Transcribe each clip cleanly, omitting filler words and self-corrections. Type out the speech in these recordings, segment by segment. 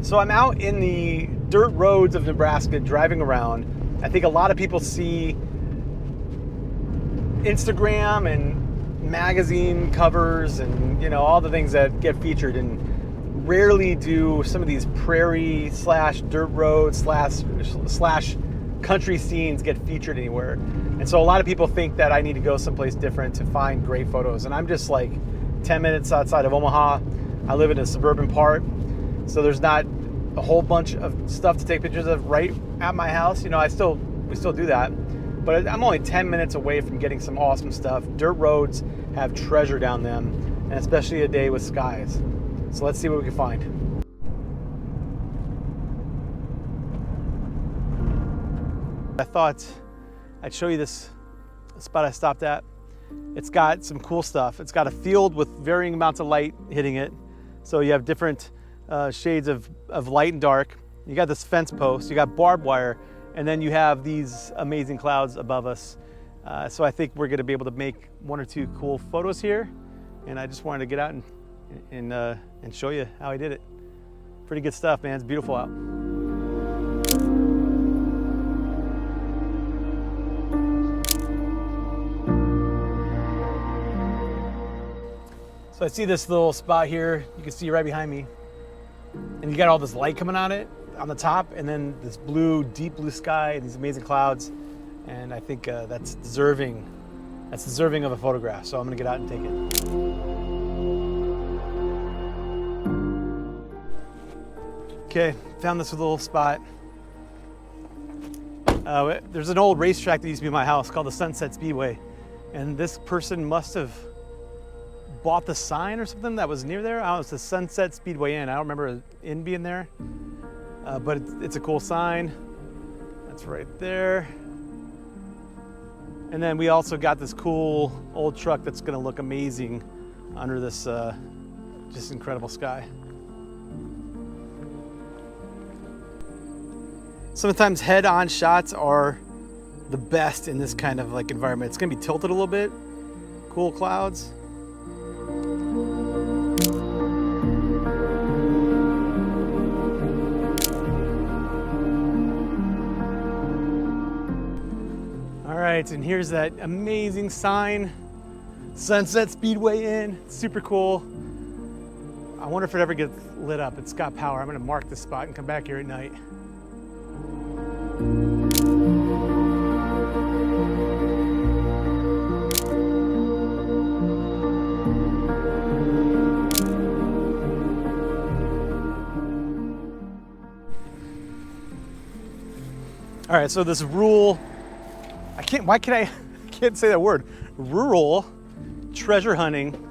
So I'm out in the dirt roads of Nebraska driving around. I think a lot of people see Instagram and magazine covers and all the things that get featured, and rarely do some of these prairie slash dirt roads slash country scenes get featured anywhere. And so a lot of people think that I need to go someplace different to find great photos. And I'm just like 10 minutes outside of Omaha. I live in a suburban part, so there's not a whole bunch of stuff to take pictures of right at my house. We still do that, but I'm only 10 minutes away from getting some awesome stuff. Dirt roads have treasure down them, and especially a day with skies. So let's see what we can find. I thought I'd show you this spot I stopped at. It's got some cool stuff. It's got a field with varying amounts of light hitting it. So you have different shades of light and dark. You got this fence post, you got barbed wire, and then you have these amazing clouds above us. So I think we're gonna be able to make one or two cool photos here. And I just wanted to get out and show you how I did it. Pretty good stuff, man. It's beautiful out. So I see this little spot here. You can see right behind me. And you got all this light coming on it on the top, and then this blue, deep blue sky and these amazing clouds. And I think that's deserving of a photograph. So I'm gonna get out and take it. Okay, found this little spot. There's an old racetrack that used to be my house called the Sunset Speedway. And this person must have bought the sign or something that was near there. It's the Sunset Speedway Inn. I don't remember an inn being there, but it's a cool sign. That's right there. And then we also got this cool old truck that's gonna look amazing under this just incredible sky. Sometimes head-on shots are the best in this kind of like environment. It's gonna be tilted a little bit, cool clouds. All right, and here's that amazing sign, Sunset Speedway Inn. It's super cool. I wonder if it ever gets lit up. It's got power. I'm gonna mark this spot and come back here at night. All right, so this rural, I can't say that word. Rural treasure hunting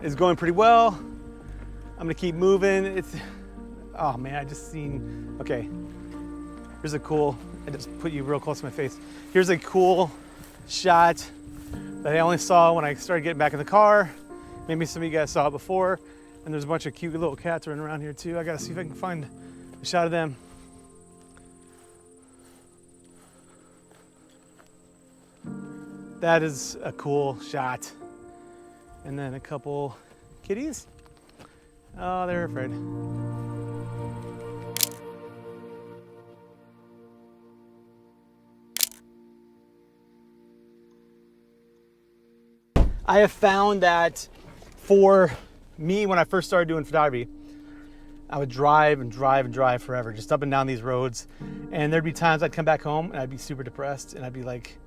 is going pretty well. I'm gonna keep moving. Oh man, I just seen, okay. Here's a cool, I just put you real close to my face. Here's a cool shot that I only saw when I started getting back in the car. Maybe some of you guys saw it before. And there's a bunch of cute little cats running around here too. I gotta see if I can find a shot of them. That is a cool shot. And then a couple kitties. Oh, they're afraid. I have found that for me, when I first started doing photography, I would drive and drive and drive forever, just up and down these roads. And there'd be times I'd come back home and I'd be super depressed and I'd be like,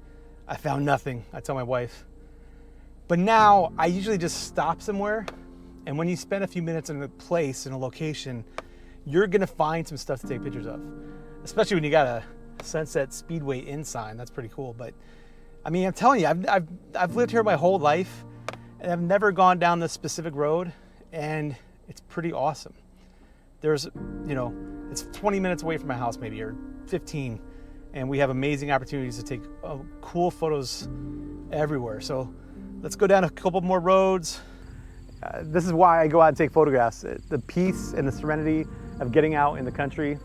I found nothing. I tell my wife. But now I usually just stop somewhere. And when you spend a few minutes in a place, in a location, you're gonna find some stuff to take pictures of. Especially when you got a Sunset Speedway Inn sign. That's pretty cool. But I mean, I'm telling you, I've lived here my whole life and I've never gone down this specific road, and it's pretty awesome. There's, it's 20 minutes away from my house maybe, or 15. And we have amazing opportunities to take cool photos everywhere. So let's go down a couple more roads. This is why I go out and take photographs. The peace and the serenity of getting out in the country,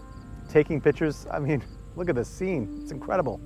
taking pictures. I mean, look at this scene. It's incredible.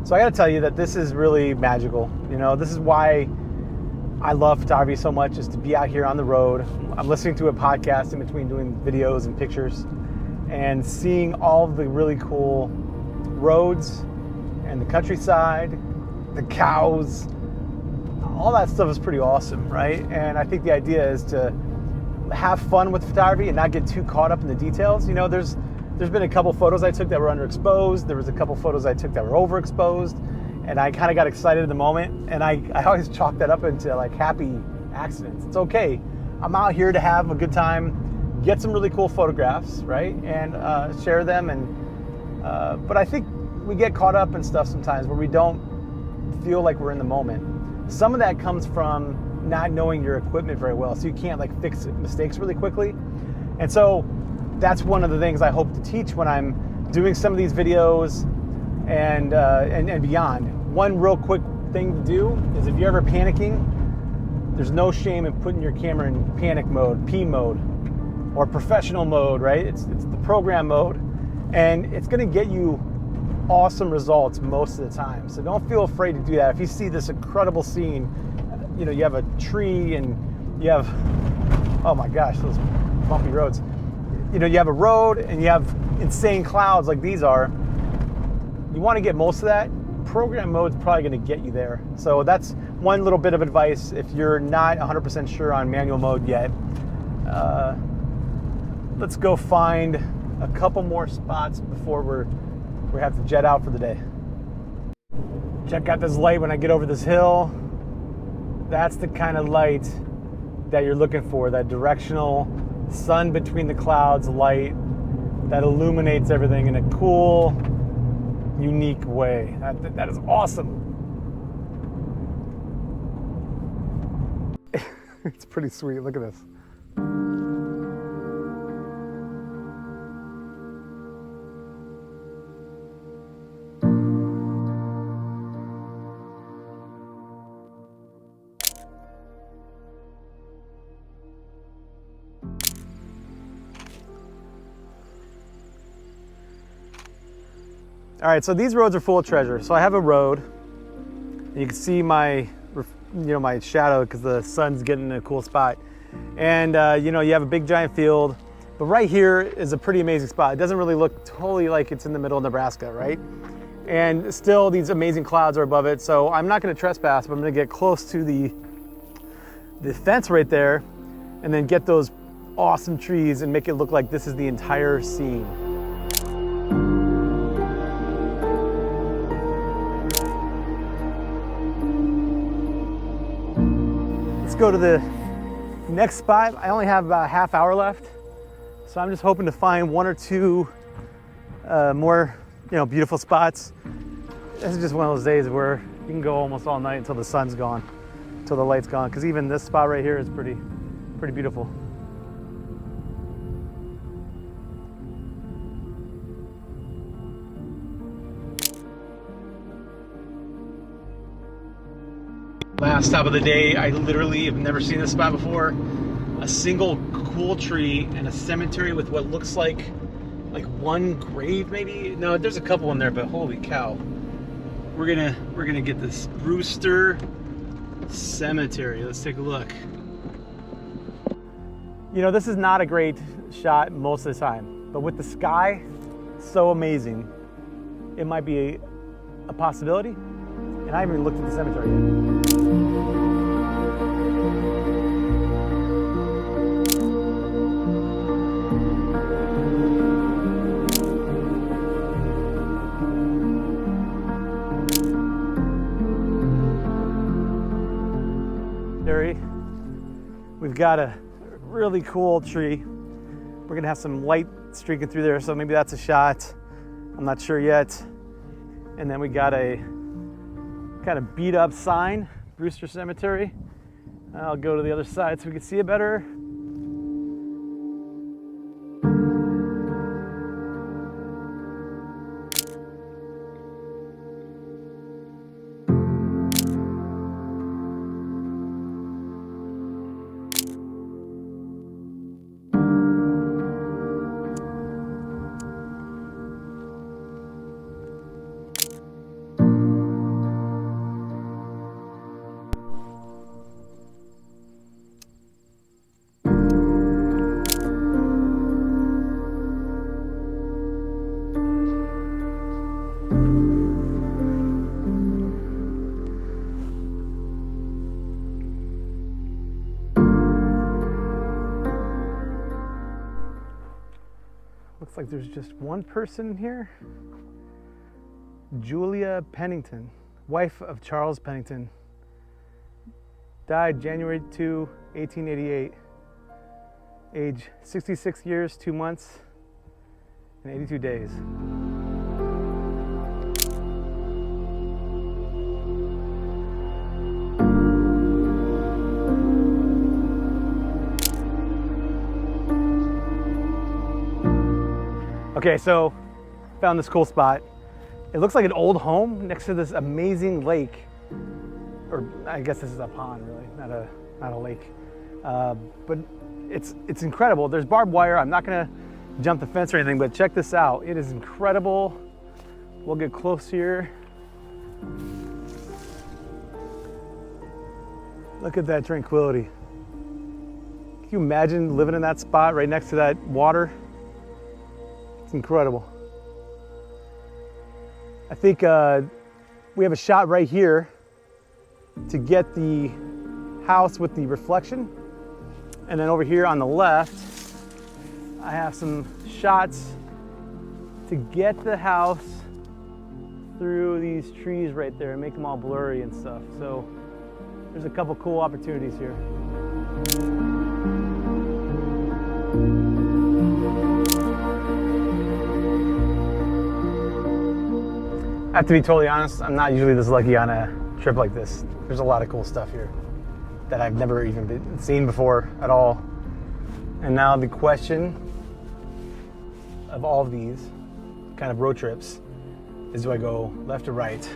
So I gotta tell you that this is really magical. You know, this is why I love photography so much, is to be out here on the road. I'm listening to a podcast in between doing videos and pictures and seeing all of the really cool roads and the countryside, the cows, all that stuff is pretty awesome, right? And I think the idea is to have fun with photography and not get too caught up in the details. You know, there's been a couple photos I took that were underexposed. There was a couple photos I took that were overexposed. And I kind of got excited in the moment. And I always chalk that up into like happy accidents. It's okay. I'm out here to have a good time, get some really cool photographs, right? And share them. But I think we get caught up in stuff sometimes where we don't feel like we're in the moment. Some of that comes from not knowing your equipment very well. So you can't like fix mistakes really quickly. And so that's one of the things I hope to teach when I'm doing some of these videos and beyond. One real quick thing to do is if you're ever panicking, there's no shame in putting your camera in panic mode, P mode, or professional mode, right? It's the program mode, and it's gonna get you awesome results most of the time. So don't feel afraid to do that. If you see this incredible scene, you know, you have a tree and you have, oh my gosh, those bumpy roads. You know, you have a road and you have insane clouds like these are. You want to get most of that. Program mode is probably going to get you there. So that's one little bit of advice if you're not 100% sure on manual mode yet. Let's go find a couple more spots before we have to jet out for the day. Check out this light when I get over this hill. That's the kind of light that you're looking for, that directional sun between the clouds light that illuminates everything in a cool, unique way. That is awesome. It's pretty sweet. Look at this. All right, so these roads are full of treasure. So I have a road, and you can see my shadow because the sun's getting in a cool spot. And you have a big giant field, but right here is a pretty amazing spot. It doesn't really look totally like it's in the middle of Nebraska, right? And still these amazing clouds are above it. So I'm not gonna trespass, but I'm gonna get close to the fence right there and then get those awesome trees and make it look like this is the entire scene. Go to the next spot. I only have about a half hour left, so I'm just hoping to find one or two more beautiful spots. This is just one of those days where you can go almost all night until the sun's gone, until the light's gone, because even this spot right here is pretty beautiful. Last stop of the day. I literally have never seen this spot before. A single cool tree and a cemetery with what looks like one grave maybe. No, there's a couple in there, but holy cow. We're gonna get this Brewster cemetery. Let's take a look. You know, this is not a great shot most of the time, but with the sky so amazing, it might be a possibility. And I haven't even looked at the cemetery yet. We've got a really cool tree. We're gonna have some light streaking through there, so maybe that's a shot. I'm not sure yet. And then we got a kind of beat up sign, Brewster Cemetery. I'll go to the other side so we can see it better. Looks like there's just one person here. Julia Pennington, wife of Charles Pennington. Died January 2, 1888. Age 66 years, 2 months, and 82 days. Okay, so found this cool spot. It looks like an old home next to this amazing lake, or I guess this is a pond, really, not a lake. But it's incredible. There's barbed wire. I'm not gonna jump the fence or anything, but check this out. It is incredible. We'll get close here. Look at that tranquility. Can you imagine living in that spot right next to that water? It's incredible. I think we have a shot right here to get the house with the reflection. And then over here on the left, I have some shots to get the house through these trees right there and make them all blurry and stuff. So there's a couple cool opportunities here. I have to be totally honest, I'm not usually this lucky on a trip like this. There's a lot of cool stuff here that I've never even seen before at all. And now the question of all of these kind of road trips is, do I go left or right?